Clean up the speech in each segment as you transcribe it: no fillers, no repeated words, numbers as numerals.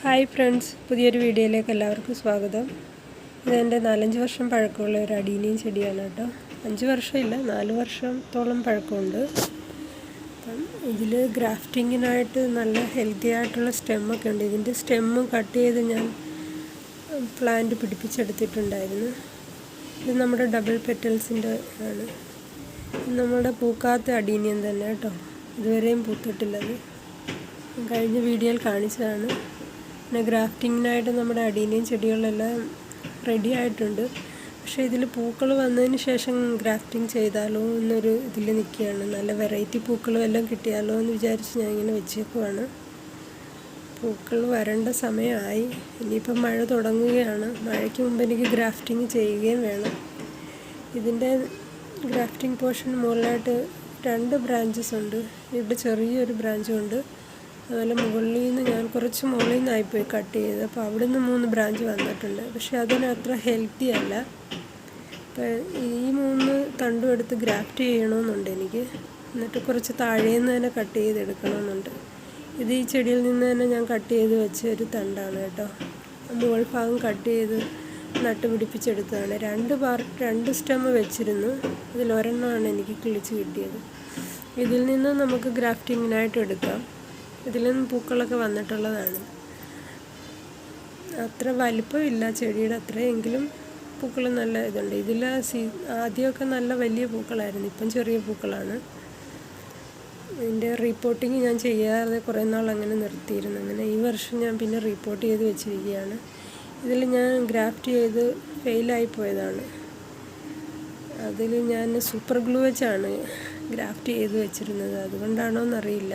Hi friends, പുതിയൊരു വീഡിയോയിലേക്ക് എല്ലാവർക്കും സ്വാഗതം. ഇതെൻ്റെ 4-5 വർഷം പഴക്കമുള്ള ഒരു അഡീനിയം ചെടിയാണ് കേട്ടോ. 5 വർഷമില്ല, 4 വർഷത്തോളം പഴക്കമുണ്ട്. അപ്പം ഇതിൽ ഗ്രാഫ്റ്റിങ്ങിനായിട്ട് നല്ല ഹെൽത്തി ആയിട്ടുള്ള സ്റ്റെമ്മൊക്കെ ഉണ്ട്. ഇതിൻ്റെ സ്റ്റെമ്മ് കട്ട് ചെയ്ത് ഞാൻ പ്ലാന്റ് പിടിപ്പിച്ചെടുത്തിട്ടുണ്ടായിരുന്നു. ഇത് നമ്മുടെ ഡബിൾ പെറ്റൽസിൻ്റെ ആണ്. നമ്മുടെ പൂക്കാത്ത അഡീനിയം തന്നെ കേട്ടോ. ഇതുവരെയും പൂത്തിട്ടില്ലത്. കഴിഞ്ഞ വീഡിയോയിൽ കാണിച്ചതാണ്. പിന്നെ ഗ്രാഫ്റ്റിങ്ങിനായിട്ട് നമ്മുടെ അഡീനിയം ചെടികളെല്ലാം റെഡി ആയിട്ടുണ്ട്. പക്ഷേ ഇതിൽ പൂക്കൾ വന്നതിന് ശേഷം ഗ്രാഫ്റ്റിംഗ് ചെയ്താലോ എന്നൊരു ഇതിൽ നിൽക്കുകയാണ്. നല്ല വെറൈറ്റി പൂക്കളും എല്ലാം കിട്ടിയാലോ എന്ന് വിചാരിച്ച് ഞാൻ ഇങ്ങനെ വെച്ചേക്കുവാണ്. പൂക്കൾ വരേണ്ട സമയമായി. ഇനിയിപ്പം മഴ തുടങ്ങുകയാണ്. മഴയ്ക്ക് മുമ്പ് എനിക്ക് ഗ്രാഫ്റ്റിംഗ് ചെയ്യുകയും വേണം. ഇതിൻ്റെ ഗ്രാഫ്റ്റിംഗ് പോർഷൻ മുകളിലായിട്ട് 2 ബ്രാഞ്ചസ് ഉണ്ട്. ഇവിടെ ചെറിയൊരു ബ്രാഞ്ചും ഉണ്ട്. അതുപോലെ മുകളിൽ നിന്ന് ഞാൻ കുറച്ച് മുകളിൽ നിന്നായിപ്പോയി കട്ട് ചെയ്ത്. അപ്പോൾ അവിടെ നിന്ന് 3 ബ്രാഞ്ച് വന്നിട്ടുണ്ട്. പക്ഷേ അതിനത്ര ഹെൽത്തി അല്ല. അപ്പോൾ ഈ 3 തണ്ടും എടുത്ത് ഗ്രാഫ്റ്റ് ചെയ്യണമെന്നുണ്ട് എനിക്ക്. എന്നിട്ട് കുറച്ച് താഴേന്ന് തന്നെ കട്ട് ചെയ്തെടുക്കണമെന്നുണ്ട്. ഇത് ഈ ചെടിയിൽ നിന്ന് തന്നെ ഞാൻ കട്ട് ചെയ്ത് വെച്ച ഒരു തണ്ടാണ് കേട്ടോ. മുകൾ ഭാഗം കട്ട് ചെയ്ത് നട്ട് പിടിപ്പിച്ചെടുത്തതാണ്. 2 സ്റ്റെമ്മ് വെച്ചിരുന്നു. അതിലൊരെണ്ണമാണ് എനിക്ക് കിളിച്ച് കിട്ടിയത്. ഇതിൽ നിന്ന് നമുക്ക് ഗ്രാഫ്റ്റിങ്ങിനായിട്ട് എടുക്കാം. ഇതിൽ നിന്ന് പൂക്കളൊക്കെ വന്നിട്ടുള്ളതാണ്. അത്ര വലിപ്പമില്ല ചെടിയുടെ അത്രയെങ്കിലും പൂക്കൾ നല്ല ഇതുണ്ട്. ഇതിൽ ആദ്യമൊക്കെ നല്ല വലിയ പൂക്കളായിരുന്നു. ഇപ്പം ചെറിയ പൂക്കളാണ്. ഇതിൻ്റെ റിപ്പോർട്ടിങ് ഞാൻ ചെയ്യാതെ കുറേ നാൾ അങ്ങനെ നിർത്തിയിരുന്നു. അങ്ങനെ ഈ വർഷം ഞാൻ പിന്നെ റിപ്പോർട്ട് ചെയ്ത് വെച്ചിരിക്കുകയാണ്. ഇതിൽ ഞാൻ ഗ്രാഫ്റ്റ് ചെയ്ത് ഫെയിലായി പോയതാണ്. അതിൽ ഞാൻ സൂപ്പർ ഗ്ലൂ വെച്ചാണ് ഗ്രാഫ്റ്റ് ചെയ്ത് വെച്ചിരുന്നത്. അതുകൊണ്ടാണോ എന്നറിയില്ല.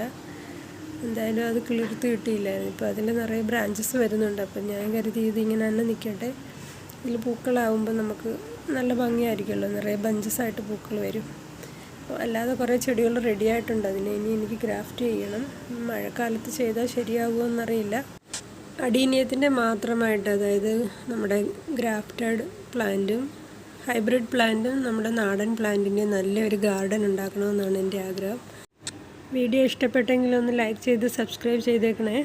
എന്തായാലും അത് കിളിർത്ത് കിട്ടിയില്ലായിരുന്നു. ഇപ്പോൾ അതിൽ നിറയെ ബ്രാഞ്ചസ് വരുന്നുണ്ട്. അപ്പം ഞാൻ കരുതി ഇതിങ്ങനെ തന്നെ നിൽക്കട്ടെ. ഇതിൽ പൂക്കളാവുമ്പോൾ നമുക്ക് നല്ല ഭംഗിയായിരിക്കുമല്ലോ. നിറയെ ബഞ്ചസായിട്ട് പൂക്കൾ വരും. അല്ലാതെ കുറേ ചെടികൾ റെഡി ആയിട്ടുണ്ട്. അതിനെ ഇനി എനിക്ക് ഗ്രാഫ്റ്റ് ചെയ്യണം. മഴക്കാലത്ത് ചെയ്താൽ ശരിയാകുമോ എന്നറിയില്ല. അഡീനിയത്തിൻ്റെ മാത്രമായിട്ട്, അതായത് നമ്മുടെ ഗ്രാഫ്റ്റഡ് പ്ലാന്റും ഹൈബ്രിഡ് പ്ലാന്റും നമ്മുടെ നാടൻ പ്ലാന്റിൻ്റെ നല്ലൊരു ഗാർഡൻ ഉണ്ടാക്കണമെന്നാണ് എൻ്റെ ആഗ്രഹം. വീഡിയോ ഇഷ്ടപ്പെട്ടെങ്കിൽ ഒന്ന് ലൈക്ക് ചെയ്ത് സബ്സ്ക്രൈബ് ചെയ്തേക്കണേ.